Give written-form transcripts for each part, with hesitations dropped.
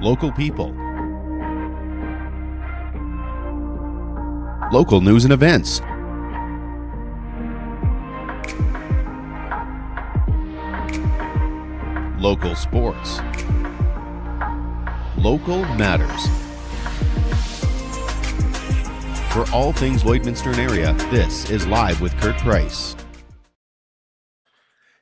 local people, local news and events, local sports, local matters. For all things Lloydminster and area, this is Live with Kurt Price.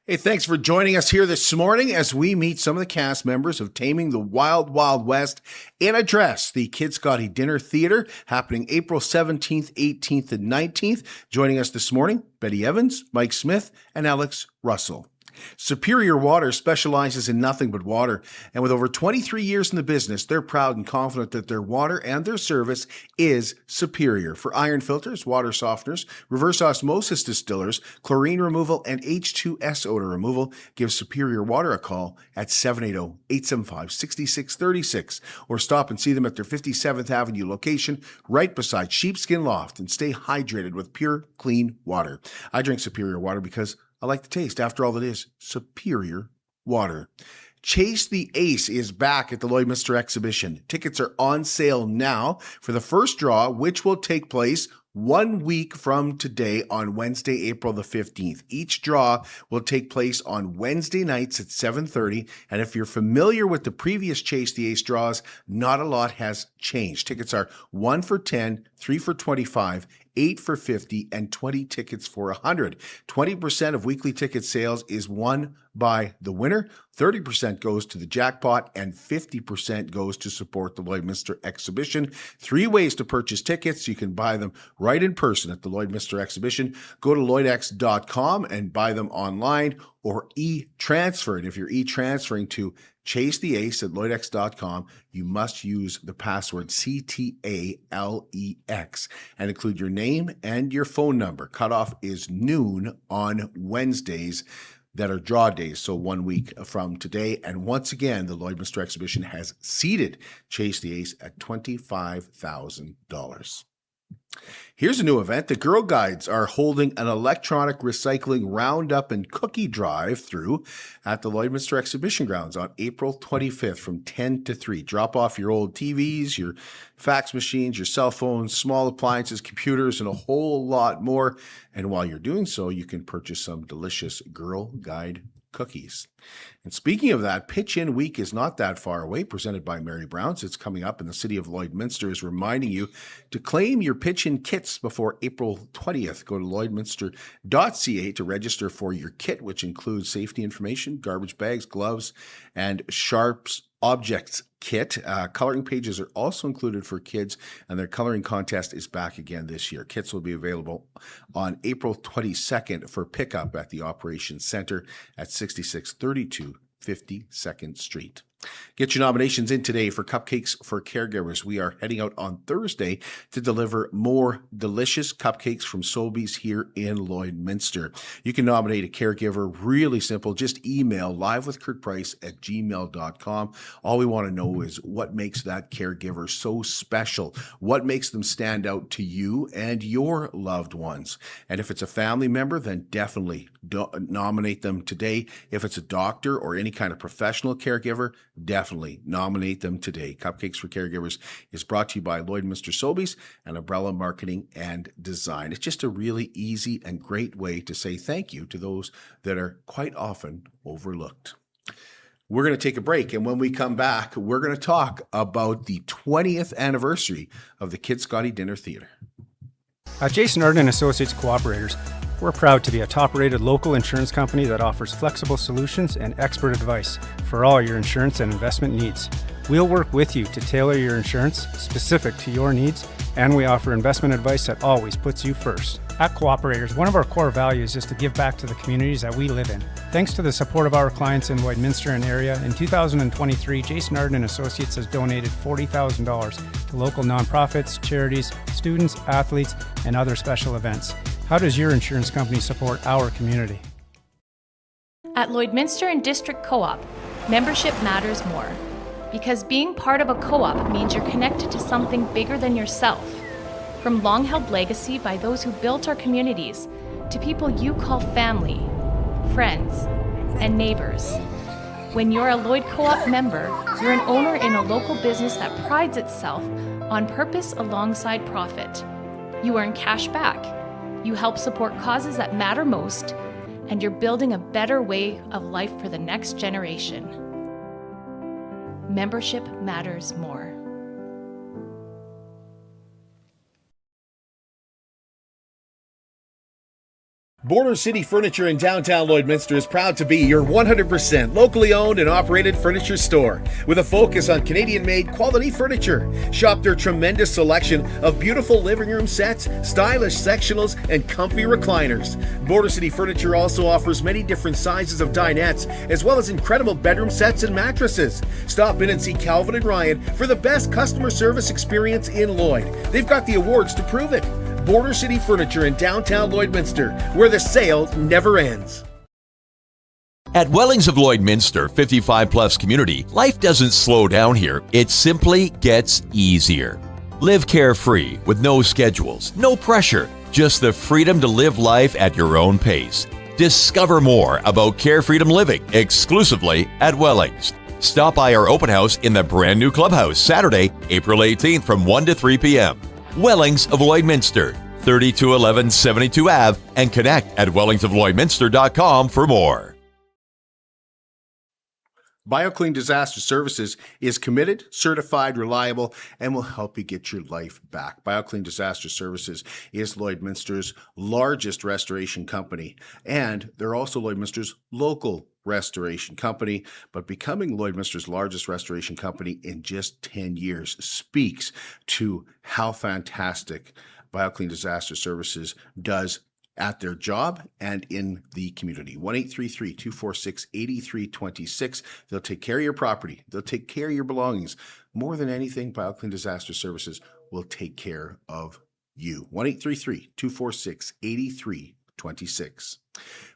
Hey, thanks for joining us here this morning as we meet some of the cast members of Taming the Wild Wild West in address the Kitscoty Dinner Theatre, happening April 17th, 18th, and 19th. Joining us this morning, Betty Evans, Mike Smith, and Alex Russell. Superior Water specializes in nothing but water, and with over 23 years in the business, they're proud and confident that their water and their service is superior. For iron filters, water softeners, reverse osmosis distillers, chlorine removal, and H2S odor removal, give Superior Water a call at 780-875-6636 or stop and see them at their 57th Avenue location right beside Sheepskin Loft, and stay hydrated with pure, clean water. I drink Superior Water because I like the taste. After all, it is superior water. Chase the Ace is back at the Lloydminster exhibition. Tickets are on sale now for the first draw, which will take place 1 week from today on Wednesday, April the 15th. Each draw will take place on Wednesday nights at 7:30. And if you're familiar with the previous Chase the Ace draws, not a lot has changed. Tickets are 1 for 10, 3 for 25, 8 for 50, and 20 tickets for 100. 20% of weekly ticket sales is won by the winner. 30% goes to the jackpot, and 50% goes to support the Lloydminster exhibition. 3 ways to purchase tickets. You can buy them right in person at the Lloydminster exhibition. Go to lloydx.com and buy them online, or e-transfer. And if you're e-transferring to Chase the Ace at lloydx.com, you must use the password CTALEX and include your name and your phone number. Cutoff is noon on Wednesdays that are draw days, so 1 week from today. And once again, the Lloydminster exhibition has seated Chase the Ace at $25,000. Here's a new event. The Girl Guides are holding an electronic recycling roundup and cookie drive-through at the Lloydminster Exhibition Grounds on April 25th from 10 to 3. Drop off your old TVs, your fax machines, your cell phones, small appliances, computers, and a whole lot more. And while you're doing so, you can purchase some delicious Girl Guide cookies. And speaking of that, Pitch-In Week is not that far away, presented by Mary Brown's. It's coming up, and the City of Lloydminster is reminding you to claim your Pitch-In kits before April 20th. Go to lloydminster.ca to register for your kit, which includes safety information, garbage bags, gloves, and Sharps Objects kit. Coloring pages are also included for kids, and their coloring contest is back again this year. Kits will be available on April 22nd for pickup at the Operations Center at 6632 52nd Street. Get your nominations in today for Cupcakes for Caregivers. We are heading out on Thursday to deliver more delicious cupcakes from Sobeys here in Lloydminster. You can nominate a caregiver. Really simple. Just email livewithkurtprice@gmail.com. All we want to know is what makes that caregiver so special. What makes them stand out to you and your loved ones. And if it's a family member, then definitely nominate them today. If it's a doctor or any kind of professional caregiver, definitely nominate them today. Cupcakes for Caregivers is brought to you by Lloydminster Sobeys and Umbrella Marketing and Design. It's just a really easy and great way to say thank you to those that are quite often overlooked. We're going to take a break, and when we come back, we're going to talk about the 20th anniversary of the Kitscoty Dinner Theatre. At Jason Arden & Associates Cooperators, we're proud to be a top-rated local insurance company that offers flexible solutions and expert advice for all your insurance and investment needs. We'll work with you to tailor your insurance specific to your needs, and we offer investment advice that always puts you first. At Cooperators, one of our core values is to give back to the communities that we live in. Thanks to the support of our clients in Lloydminster and area, in 2023, Jason Arden & Associates has donated $40,000 to local nonprofits, charities, students, athletes, and other special events. How does your insurance company support our community? At Lloydminster and District Co-op, membership matters more. Because being part of a co-op means you're connected to something bigger than yourself. From long-held legacy by those who built our communities, to people you call family, friends, and neighbors. When you're a Lloyd Co-op member, you're an owner in a local business that prides itself on purpose alongside profit. You earn cash back, you help support causes that matter most, and you're building a better way of life for the next generation. Membership matters more. Border City Furniture in downtown Lloydminster is proud to be your 100% locally owned and operated furniture store with a focus on Canadian-made quality furniture. Shop their tremendous selection of beautiful living room sets, stylish sectionals, and comfy recliners. Border City Furniture also offers many different sizes of dinettes, as well as incredible bedroom sets and mattresses. Stop in and see Calvin and Ryan for the best customer service experience in Lloyd. They've got the awards to prove it. Border City Furniture in downtown Lloydminster, where the sale never ends. At Wellings of Lloydminster 55 Plus community, life doesn't slow down here, it simply gets easier. Live carefree with no schedules, no pressure, just the freedom to live life at your own pace. Discover more about Care Freedom Living exclusively at Wellings. Stop by our open house in the brand new clubhouse Saturday, April 18th from 1 to 3 p.m. Wellings of Lloydminster, 3211 72 Ave, and connect at wellingsoflloydminster.com for more. BioClean Disaster Services is committed, certified, reliable, and will help you get your life back. BioClean Disaster Services is Lloydminster's largest restoration company, and they're also Lloydminster's local restoration company. But becoming Lloydminster's largest restoration company in just 10 years speaks to how fantastic BioClean Disaster Services does at their job and in the community. 1-833-246-8326. They'll take care of your property. They'll take care of your belongings. More than anything, BioClean Disaster Services will take care of you. 1-833-246-8326.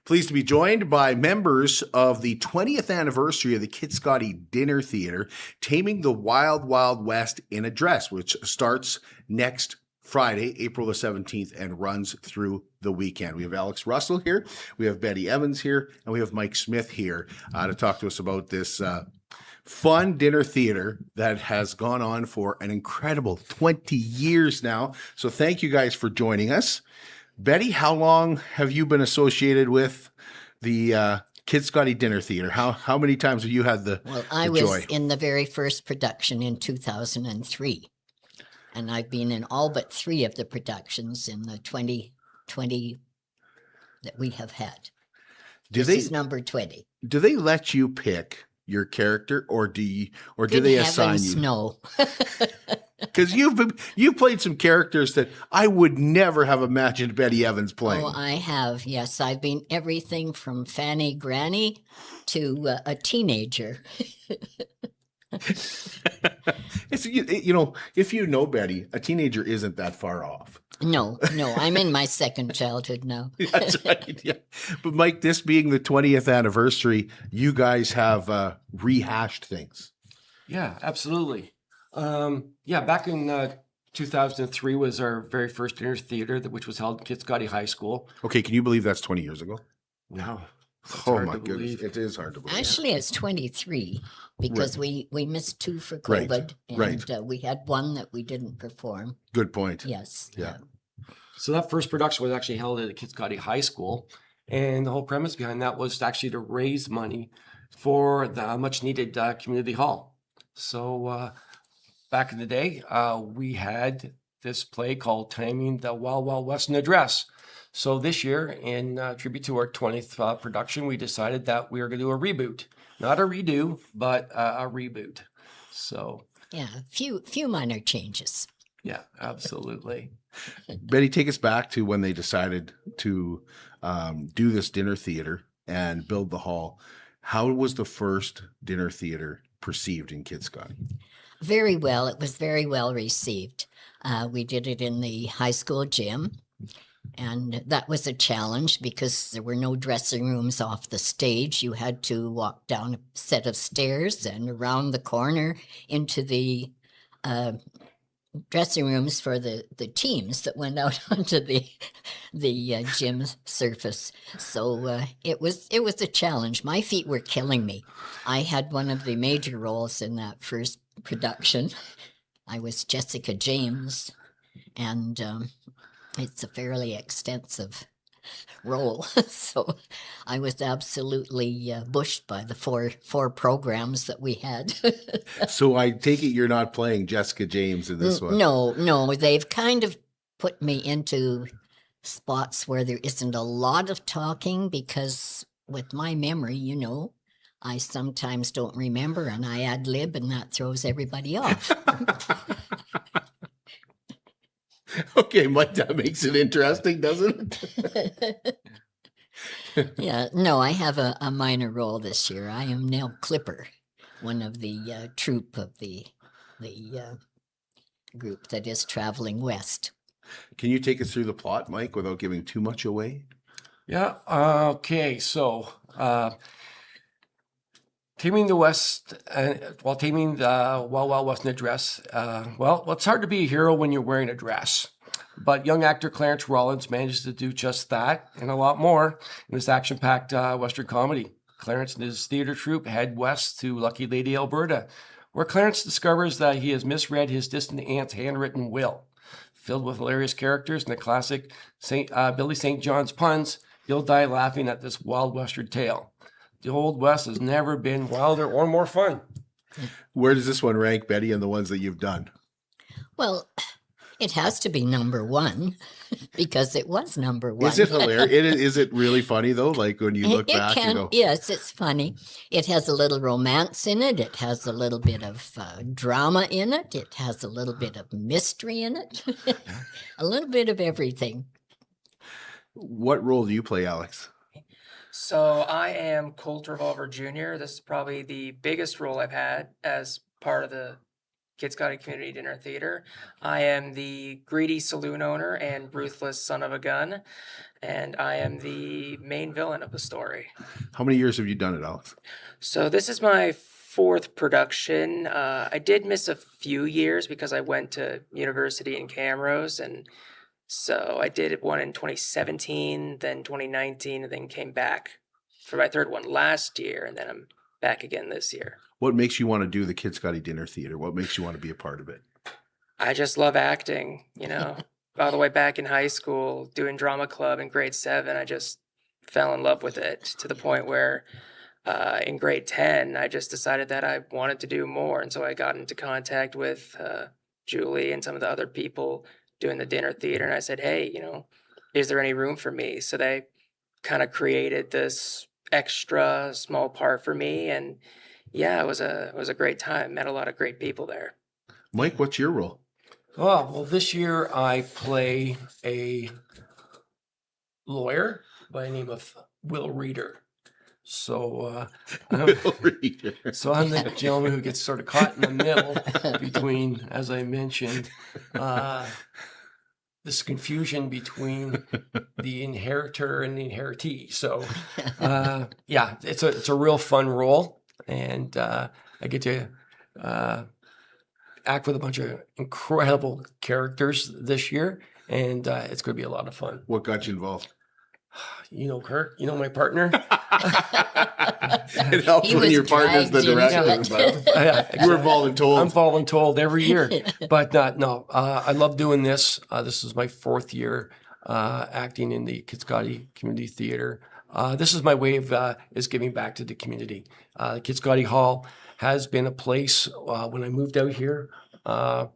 Pleased to be joined by members of the 20th anniversary of the Kitscoty Dinner Theatre, Taming the Wild Wild West in a Dress, which starts next Friday, April the 17th, and runs through the weekend. We have Alex Russell here, we have Betty Evans here, and we have Mike Smith here to talk to us about this fun dinner theater that has gone on for an incredible 20 years now. So thank you guys for joining us. Betty, how long have you been associated with the Kitscoty Dinner Theatre? How many times have you had the I was was in the very first production in 2003. And I've been in all but 3 of the productions in the 2020 that we have had. This is number 20. Do they let you pick your character, or do they assign you? No. Because you've played some characters that I would never have imagined Betty Evans playing. Oh, I have. Yes, I've been everything from Fanny Granny to a teenager. It's, if you know Betty, a teenager isn't that far off. No, I'm in my second childhood now. That's right. Yeah. But Mike, this being the 20th anniversary, you guys have rehashed things. Yeah, absolutely. Back in 2003 was our very first dinner theater, which was held in Kitscoty High School. Okay, can you believe that's 20 years ago? No. Oh my goodness, it is hard to believe. Actually, it's 23 because we missed 2 for COVID, and we had 1 that we didn't perform. Good point. Yes. Yeah. So that first production was actually held at Kitscoty High School, and the whole premise behind that was actually to raise money for the much-needed community hall. So back in the day, we had this play called Taming the Wild Wild West in a Dress. So this year, in tribute to our 20th production, we decided that we were going to do a reboot. Not a redo, but a reboot. So yeah, few minor changes. Yeah, absolutely. Betty, take us back to when they decided to do this dinner theater and build the hall. How was the first dinner theater perceived in Kitscoty? Very well. It was very well received. We did it in the high school gym. And that was a challenge because there were no dressing rooms off the stage. You had to walk down a set of stairs and around the corner into the dressing rooms for the teams that went out onto the gym surface. So it was a challenge. My feet were killing me. I had one of the major roles in that first production. I was Jessica James, and it's a fairly extensive role. So I was absolutely bushed by the four programs that we had. So I take it you're not playing Jessica James in this one. No, they've kind of put me into spots where there isn't a lot of talking, because with my memory, I sometimes don't remember, and I ad lib, and that throws everybody off. Okay, Mike, that makes it interesting, doesn't it? Yeah, no, I have a minor role this year. I am Nell Clipper, one of the troupe of the group that is traveling west. Can you take us through the plot, Mike, without giving too much away? Yeah. Okay. So, Taming the West, taming the Wild Western dress. Well, it's hard to be a hero when you're wearing a dress. But young actor Clarence Rollins manages to do just that and a lot more in this action-packed Western comedy. Clarence and his theater troupe head west to Lucky Lady, Alberta, where Clarence discovers that he has misread his distant aunt's handwritten will. Filled with hilarious characters and the classic Billy St. John's puns, you'll die laughing at this wild Western tale. The Old West has never been wilder or more fun. Where does this one rank, Betty, in the ones that you've done? Well, it has to be number one, because it was number one. Is it hilarious? Is it really funny, though? Like when you look back, Yes, it's funny. It has a little romance in it. It has a little bit of drama in it. It has a little bit of mystery in it. A little bit of everything. What role do you play, Alex? So I am Colt Revolver Jr. This is probably the biggest role I've had as part of the Kitscoty Community Dinner Theatre. I am the greedy saloon owner and ruthless son of a gun, and I am the main villain of the story. How many years have you done it, Alex? So this is my fourth production. I did miss a few years because I went to university in Camrose, and so I did one in 2017, then 2019, and then came back for my third one last year, and then I'm back again this year. What makes you want to do the Kitscoty Dinner Theatre? What makes you want to be a part of it? I just love acting, all the way back in high school, doing drama club in grade 7. I just fell in love with it to the point where in grade 10, I just decided that I wanted to do more. And so I got into contact with Julie and some of the other people doing the dinner theater. And I said, hey, is there any room for me? So they kind of created this extra small part for me. And yeah, it was a great time. Met a lot of great people there. Mike, what's your role? Well, this year I play a lawyer by the name of Will Reader. So, I'm the gentleman who gets sort of caught in the middle between, as I mentioned, this confusion between the inheritor and the inheritee. So, yeah, it's a real fun role, and I get to act with a bunch of incredible characters this year, and it's going to be a lot of fun. What got you involved? Kirk, my partner. It helps when your partner's the director. You were voluntold. I'm voluntold every year. But no, I love doing this. This is my fourth year acting in the Kitscoty Community Theatre. This is my way of is giving back to the community. Kitscoty Hall has been a place when I moved out here to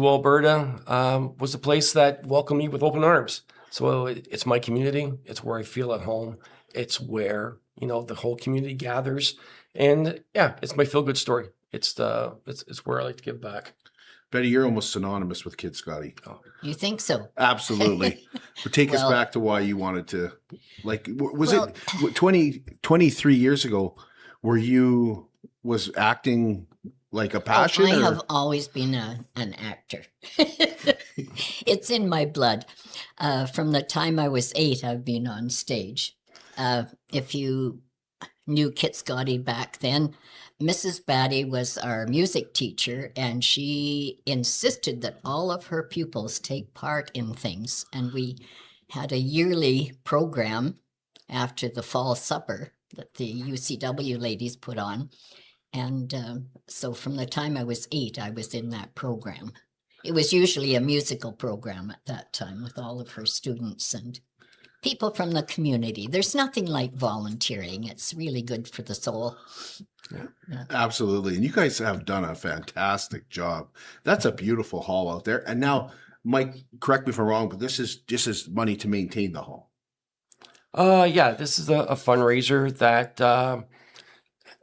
Alberta, was a place that welcomed me with open arms. So it's my community. It's where I feel at home. It's where, the whole community gathers. And yeah, it's my feel-good story. It's where I like to give back. Betty, you're almost synonymous with Kitscoty. Oh. You think so? Absolutely. But take us back to why you wanted to, it 23 years ago, was acting like a passion? I have always been an actor. It's in my blood. From the time I was 8, I've been on stage. If you knew Kitscoty back then, Mrs. Batty was our music teacher, and she insisted that all of her pupils take part in things. And we had a yearly program after the fall supper that the UCW ladies put on. And so from the time I was 8, I was in that program. It was usually a musical program at that time with all of her students and people from the community. There's nothing like volunteering. It's really good for the soul. Yeah. Absolutely. And you guys have done a fantastic job. That's a beautiful hall out there. And now, Mike, correct me if I'm wrong, but this is money to maintain the hall. Yeah, this is a fundraiser that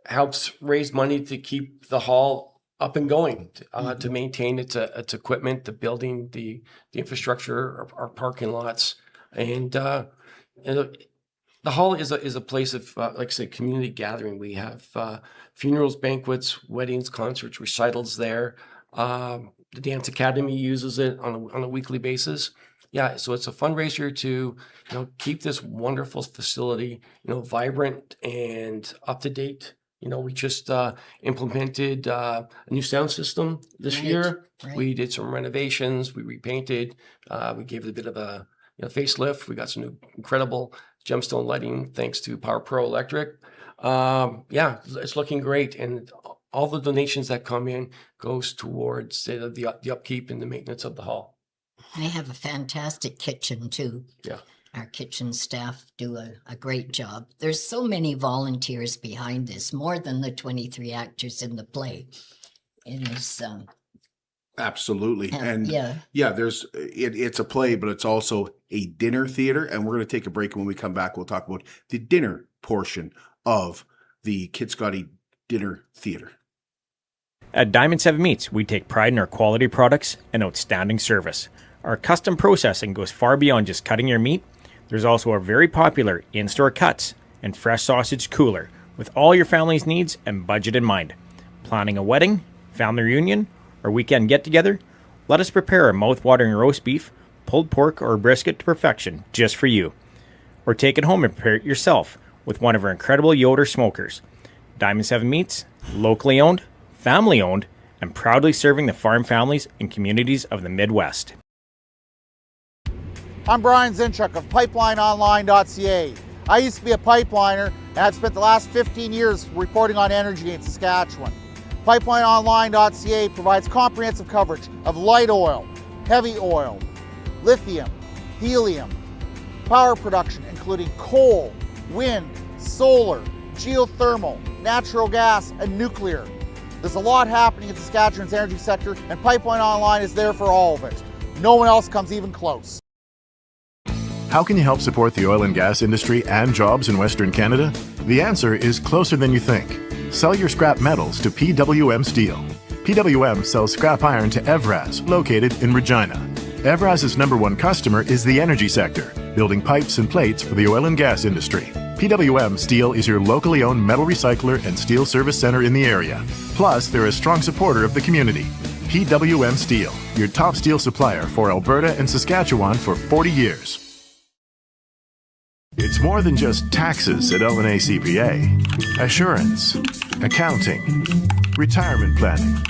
helps raise money to keep the hall up and going, to maintain its equipment, the building, the infrastructure, our parking lots. And the hall is a place of, like I say, community gathering. We have funerals, banquets, weddings, concerts, recitals there. The Dance Academy uses it on a weekly basis. Yeah, so it's a fundraiser to keep this wonderful facility vibrant and up to date. We just implemented a new sound system this year. Right. We did some renovations. We repainted. We gave it a bit of a facelift. We got some new incredible gemstone lighting thanks to Power Pro Electric. Yeah, it's looking great, and all the donations that come in goes towards the upkeep and the maintenance of the hall. I have a fantastic kitchen too. Yeah. Our kitchen staff do a great job. There's so many volunteers behind this, more than the 23 actors in the play. It is absolutely. And yeah, there's it's a play, but it's also a dinner theater. And we're going to take a break. When we come back, we'll talk about the dinner portion of the Kitscoty Dinner Theatre. At Diamond 7 Meats, we take pride in our quality products and outstanding service. Our custom processing goes far beyond just cutting your meat. There's also our very popular in-store cuts and fresh sausage cooler with all your family's needs and budget in mind. Planning a wedding, family reunion, or weekend get-together? Let us prepare a mouth-watering roast beef, pulled pork, or brisket to perfection just for you. Or take it home and prepare it yourself with one of our incredible Yoder smokers. Diamond 7 Meats, locally owned, family owned, and proudly serving the farm families and communities of the Midwest. I'm Brian Zinchuk of PipelineOnline.ca. I used to be a pipeliner, and I've spent the last 15 years reporting on energy in Saskatchewan. PipelineOnline.ca provides comprehensive coverage of light oil, heavy oil, lithium, helium, power production including coal, wind, solar, geothermal, natural gas, and nuclear. There's a lot happening in Saskatchewan's energy sector, and Pipeline Online is there for all of it. No one else comes even close. How can you help support the oil and gas industry and jobs in Western Canada? The answer is closer than you think. Sell your scrap metals to PWM Steel. PWM sells scrap iron to Evraz, located in Regina. Evraz's #1 customer is the energy sector, building pipes and plates for the oil and gas industry. PWM Steel is your locally owned metal recycler and steel service center in the area. Plus, they're a strong supporter of the community. PWM Steel, your top steel supplier for Alberta and Saskatchewan for 40 years. It's more than just taxes at LNA CPA. Assurance, accounting, retirement planning,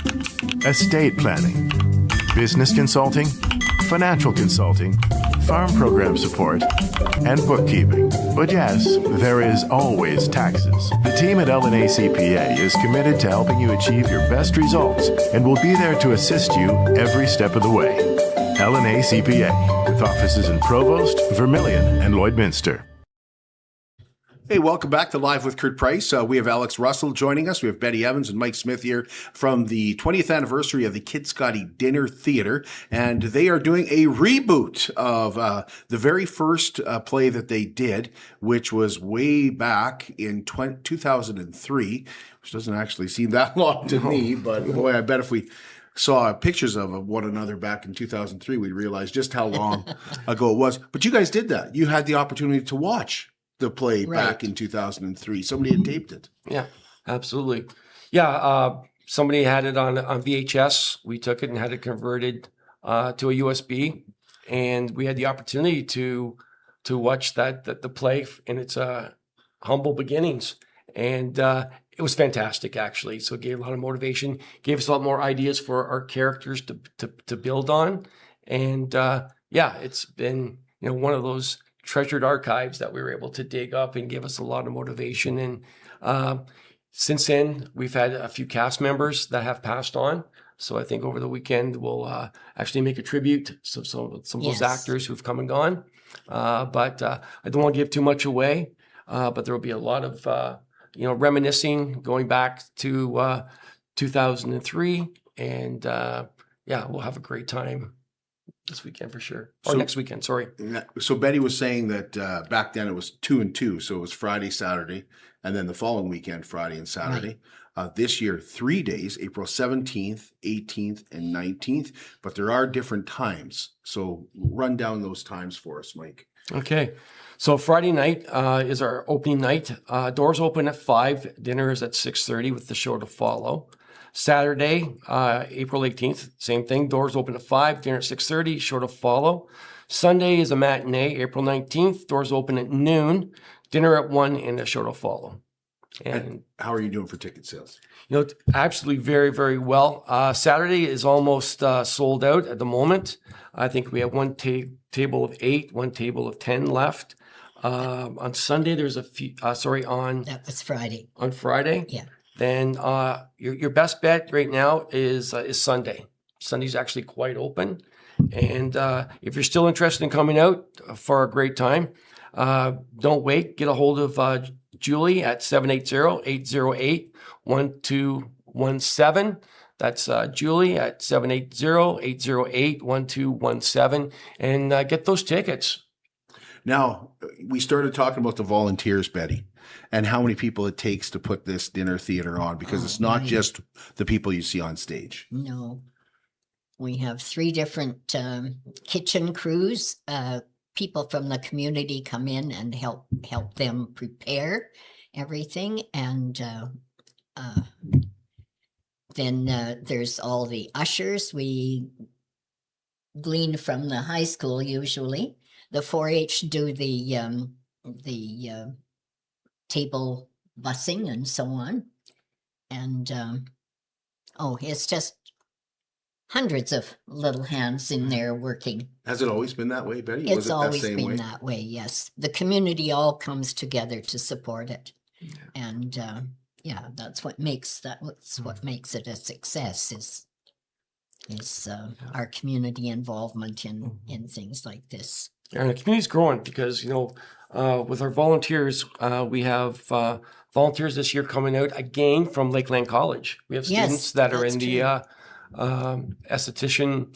estate planning, business consulting, financial consulting, farm program support, and bookkeeping. But yes, there is always taxes. The team at LNA CPA is committed to helping you achieve your best results and will be there to assist you every step of the way. LNA CPA, with offices in Provost, Vermilion, and Lloydminster. Hey, welcome back to Live with Kurt Price. We have Alex Russell joining us. We have Betty Evans and Mike Smith here from the 20th anniversary of the Kitscoty Dinner Theatre, and they are doing a reboot of the very first play that they did, which was way back in 2003, which doesn't actually seem that long to me, but boy, I bet if we saw pictures of one another back in 2003, we'd realize just how long ago it was. But you guys did that. You had the opportunity to watch the play back in 2003. Somebody had taped it. Yeah, absolutely. Yeah, somebody had it on VHS. We took it and had it converted to a USB, and we had the opportunity to watch the play in its humble beginnings. And It was fantastic, actually. So it gave a lot of motivation, gave us a lot more ideas for our characters to build on. And yeah, it's been, one of those treasured archives that we were able to dig up and give us a lot of motivation. And since then, we've had a few cast members that have passed on. So I think over the weekend, we'll actually make a tribute to some of those actors who've come and gone. But I don't want to give too much away, but there will be a lot of reminiscing, going back to 2003, and yeah, we'll have a great time this weekend for sure, or next weekend. Sorry. So Betty was saying that back then it was 2 and 2, so it was Friday, Saturday, and then the following weekend, Friday and Saturday. Right. This year, 3 days, April 17th, 18th, and 19th, but there are different times. So run down those times for us, Mike. Okay. So Friday night is our opening night. Doors open at 5, dinner is at 6:30 with the show to follow. Saturday, April 18th, same thing. Doors open at 5, dinner at 6:30, show to follow. Sunday is a matinee, April 19th. Doors open at noon, dinner at 1, and a show to follow. And how are you doing for ticket sales? Absolutely very, very well. Saturday is almost sold out at the moment. I think we have one table of 8, one table of 10 left. On Sunday, there's a few, That was Friday. On Friday? Yeah. Then your best bet right now is Sunday. Sunday's actually quite open. And if you're still interested in coming out for a great time, don't wait. Get a hold of Julie at 780-808-1217. That's Julie at 780-808-1217. And get those tickets. Now, we started talking about the volunteers, Betty, and how many people it takes to put this dinner theater on, because it's not just the people you see on stage. No. We have 3 different kitchen crews. People from the community come in and help them prepare everything. And then there's all the ushers. We glean from the high school usually. The 4-H do the table bussing and so on. And it's just hundreds of little hands in there working. Has it always been that way, Betty? It's always been that way, yes. The community all comes together to support it. Yeah. And that's what makes what makes it a success is our community involvement in things like this. And the community's growing because, with our volunteers, we have volunteers this year coming out again from Lakeland College. We have students that are in the esthetician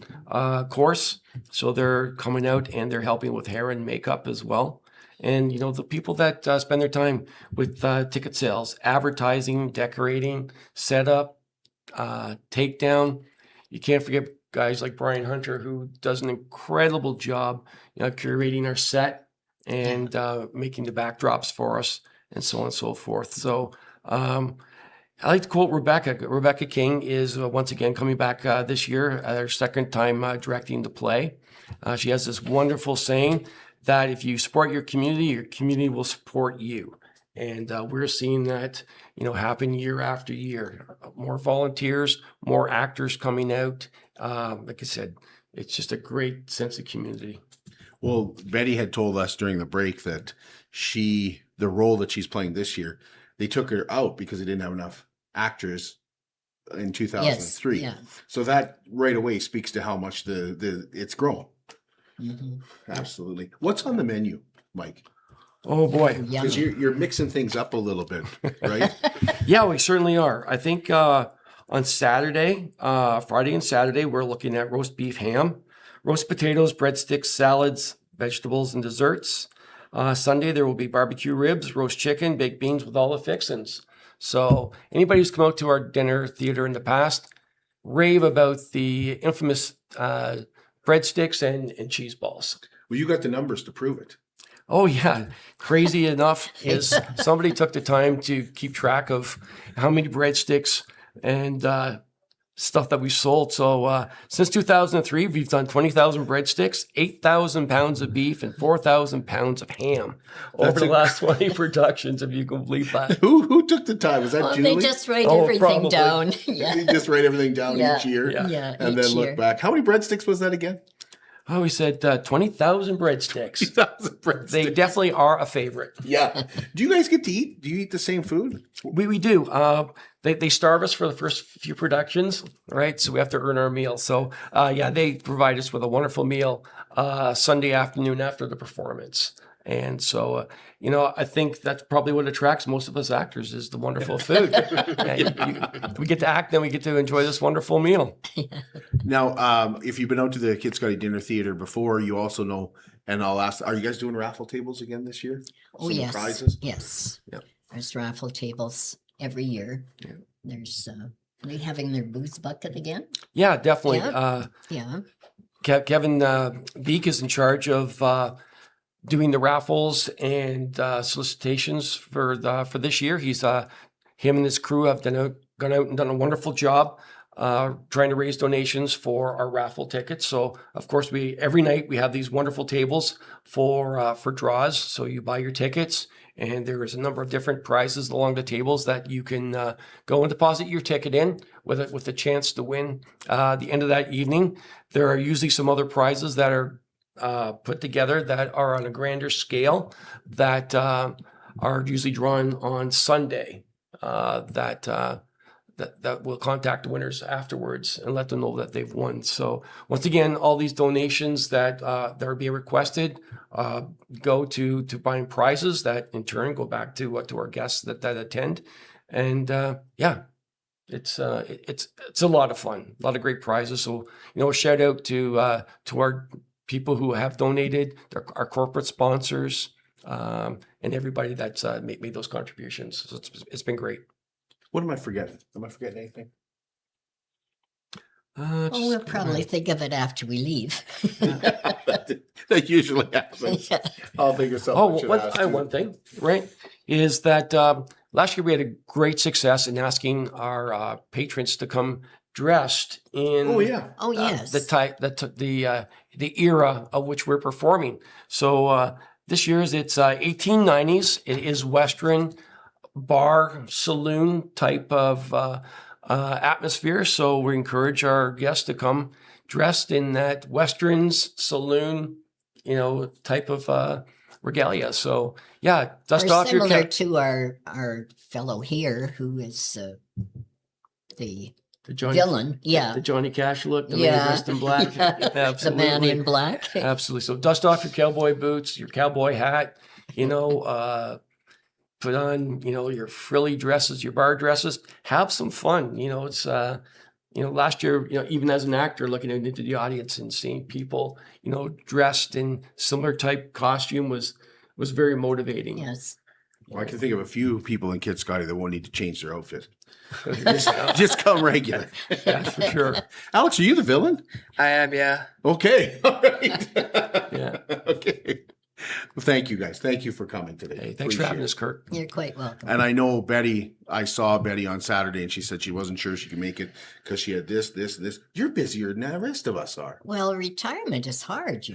course. So they're coming out and they're helping with hair and makeup as well. And, the people that spend their time with ticket sales, advertising, decorating, setup, takedown. You can't forget guys like Brian Hunter, who does an incredible job, curating our set and making the backdrops for us and so on and so forth. So I like to quote Rebecca. Rebecca King is once again coming back this year, her second time directing the play. She has this wonderful saying that if you support your community will support you. And we're seeing that, happen year after year. More volunteers, more actors coming out. Like I said, it's just a great sense of community. Well, Betty had told us during the break that the role that she's playing this year, they took her out because they didn't have enough actors in 2003. Yes, yeah. So that right away speaks to how much it's grown. Mm-hmm. Absolutely. What's on the menu, Mike? Oh boy, because you're mixing things up a little bit, right? Yeah, we certainly are. I think on Saturday, Friday and Saturday, we're looking at roast beef ham, roast potatoes, breadsticks, salads, vegetables, and desserts. Sunday, there will be barbecue ribs, roast chicken, baked beans with all the fixins. So anybody who's come out to our dinner theater in the past, rave about the infamous breadsticks and cheese balls. Well, you got the numbers to prove it. Oh, yeah. Crazy enough is somebody took the time to keep track of how many breadsticks and stuff that we sold. So since 2003, we've done 20,000 breadsticks, 8,000 pounds of beef, and 4,000 pounds of ham over the last 20 productions, if you can believe that. Who took the time? Was that Well, Julie? they just write Oh, everything probably. down. Yeah. You just write everything down Yeah. each year, Yeah, and each then look year. back. How many breadsticks was that again? Oh, we said 20,000 breadsticks. 2,000 breadsticks. They definitely are a favorite. Yeah. Do you guys get to eat? Do you eat the same food? We do. They starve us for the first few productions, right? So we have to earn our meal. So yeah, they provide us with a wonderful meal Sunday afternoon after the performance. And so, I think that's probably what attracts most of us actors is the wonderful food. We get to act, then we get to enjoy this wonderful meal. Now, if you've been out to the Kitscoty Dinner Theatre before, you also know, and I'll ask, are you guys doing raffle tables again this year? Oh, Some yes. prizes? Yes. Yep. There's raffle tables every year. Yeah. There's, are they having their booze bucket again? Yeah, definitely. Yeah. Yeah. Kevin Beek is in charge of doing the raffles and solicitations for this year. He's him and his crew have gone out and done a wonderful job trying to raise donations for our raffle tickets. So of course every night we have these wonderful tables for draws. So you buy your tickets and there is a number of different prizes along the tables that you can go and deposit your ticket in with a chance to win the end of that evening. There are usually some other prizes that are put together that are on a grander scale that are usually drawn on Sunday that will contact the winners afterwards and let them know that they've won. So once again, all these donations that are being requested go to buying prizes that in turn go back to our guests that attend. And yeah, it's a lot of fun, a lot of great prizes. So a shout out to our people who have donated, our corporate sponsors, and everybody that's made those contributions. So it's been great. What am I forgetting? Am I forgetting anything? We'll probably think of it after we leave. That usually happens. I'll think of something. One thing, right, is that last year we had a great success in asking our patrons to come dressed in Oh, yes. the era of which we're performing. So this year's it's 1890s. It is Western bar saloon type of atmosphere. So we encourage our guests to come dressed in that Westerns saloon, type of regalia. So yeah, dust off your similar to our fellow here who is the villain. Yeah. The Johnny Cash look, the man dressed in black. Yeah. Absolutely. The man in black. Absolutely. So dust off your cowboy boots, your cowboy hat, put on, your frilly dresses, your bar dresses, have some fun. It's, last year, even as an actor looking into the audience and seeing people, dressed in similar type costume was very motivating. Yes. Well, I can think of a few people in Kitscoty that won't need to change their outfit. Just come regular. That's for sure. Alex, are you the villain? I am, yeah. Okay. All right. Yeah. Okay. Well, thank you guys. Thank you for coming today. Hey, thanks for having us, Kurt. You're quite welcome. And I know I saw Betty on Saturday and she said she wasn't sure she could make it because she had this. You're busier than the rest of us are. Well, retirement is hard,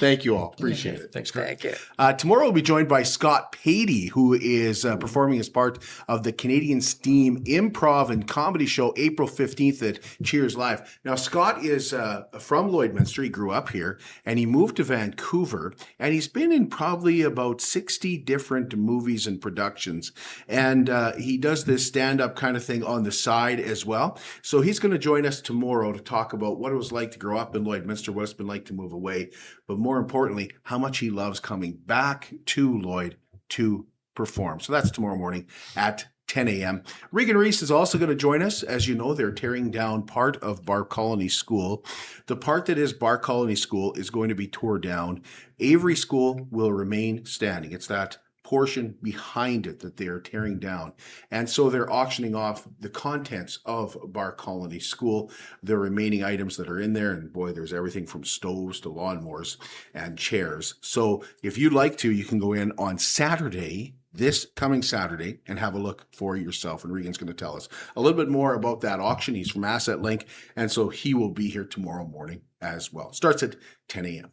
Thank you all. Appreciate it. Thanks, Kurt. Thank you. Tomorrow we'll be joined by Scott Patey, who is performing as part of the Canadian Steam Improv and Comedy Show April 15th at Cheers Live. Now, Scott is from Lloydminster. He grew up here, and he moved to Vancouver, and he's been in probably about 60 different movies and productions. And he does this stand-up kind of thing on the side as well. So he's going to join us tomorrow to talk about what it was like to grow up in Lloydminster, what it's been like to move away, but more importantly, how much he loves coming back to Lloyd to perform. So that's tomorrow morning at 10 a.m. Regan Reese is also going to join us. As you know, they're tearing down part of Bar Colony School. The part that is Bar Colony School is going to be torn down. Avery School will remain standing. It's that portion behind it that they are tearing down. And so they're auctioning off the contents of Bar Colony School, the remaining items that are in there. And boy, there's everything from stoves to lawnmowers and chairs. So if you'd like to, you can go in on Saturday, this coming Saturday and have a look for yourself. And Regan's going to tell us a little bit more about that auction. He's from Asset Link, and so he will be here tomorrow morning as well. Starts at 10 a.m.